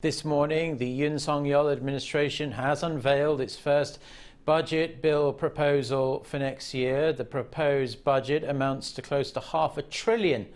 This morning, the Yoon Suk-yeol administration has unveiled its first budget bill proposal for next year. The proposed budget amounts to close to $500 billion.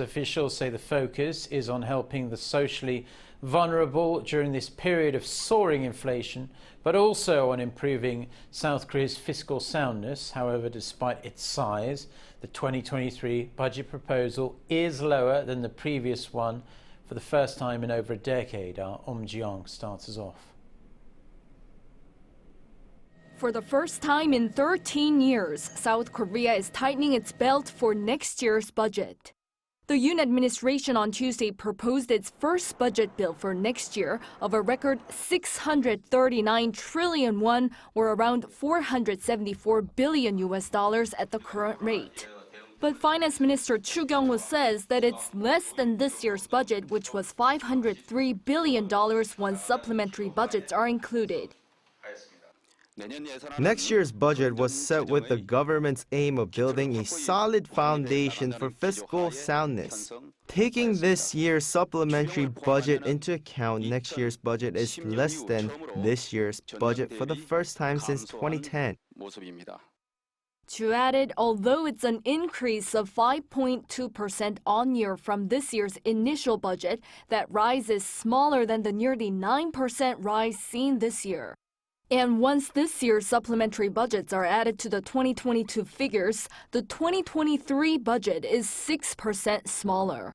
Officials say the focus is on helping the socially vulnerable during this period of soaring inflation, but also on improving South Korea's fiscal soundness. However, despite its size, the 2023 budget proposal is lower than the previous one for the first time in over a decade. Our Eum Ji-young starts us off. For the first time in 13 years, South Korea is tightening its belt for next year's budget. The Yoon administration on Tuesday proposed its first budget bill for next year of a record 639 trillion won, or around $474 billion at the current rate. But Finance Minister Choo Kyung-ho says that it's less than this year's budget, which was $503 billion once supplementary budgets are included. Next year's budget was set with the government's aim of building a solid foundation for fiscal soundness. Taking this year's supplementary budget into account, next year's budget is less than this year's budget for the first time since 2010. Choo added, although it's an increase of 5.2% on-year from this year's initial budget, that rise is smaller than the nearly 9% rise seen this year. And once this year's supplementary budgets are added to the 2022 figures, the 2023 budget is 6% smaller.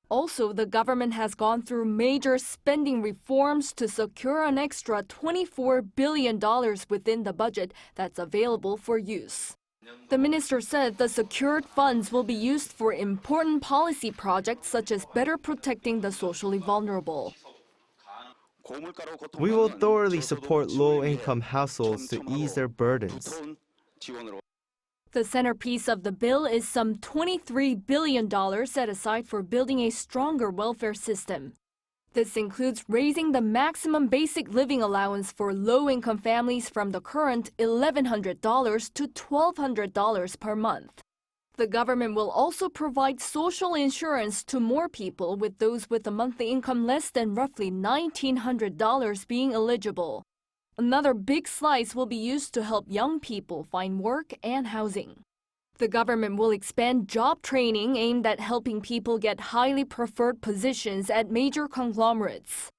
Also, the government has gone through major spending reforms to secure an extra $24 billion within the budget that's available for use. The minister said the secured funds will be used for important policy projects such as better protecting the socially vulnerable. We will thoroughly support low-income households to ease their burdens. The centerpiece of the bill is some $23 billion set aside for building a stronger welfare system. This includes raising the maximum basic living allowance for low-income families from the current $1,100 to $1,200 per month. The government will also provide social insurance to more people, with those with a monthly income less than roughly $1,900 being eligible. Another big slice will be used to help young people find work and housing. The government will expand job training aimed at helping people get highly preferred positions at major conglomerates.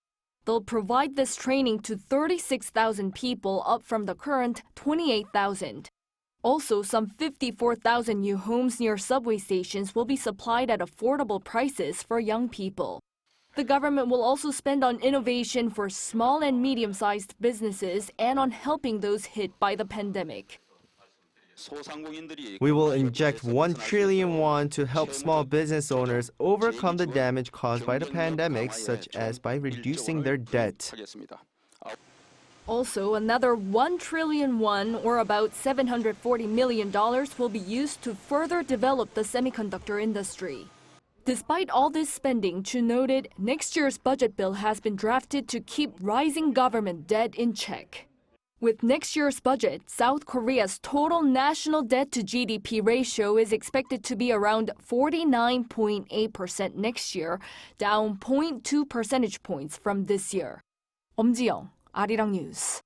They'll provide this training to 36,000 people, up from the current 28,000. Also, some 54,000 new homes near subway stations will be supplied at affordable prices for young people. The government will also spend on innovation for small and medium-sized businesses and on helping those hit by the pandemic. We will inject 1 trillion won to help small business owners overcome the damage caused by the pandemic, such as by reducing their debt. Also, another 1 trillion won, or about $740 million, will be used to further develop the semiconductor industry. Despite all this spending, Choo noted, next year's budget bill has been drafted to keep rising government debt in check. With next year's budget, South Korea's total national debt to GDP ratio is expected to be around 49.8% next year, down 0.2 percentage points from this year. Eum Ji-young, Arirang News.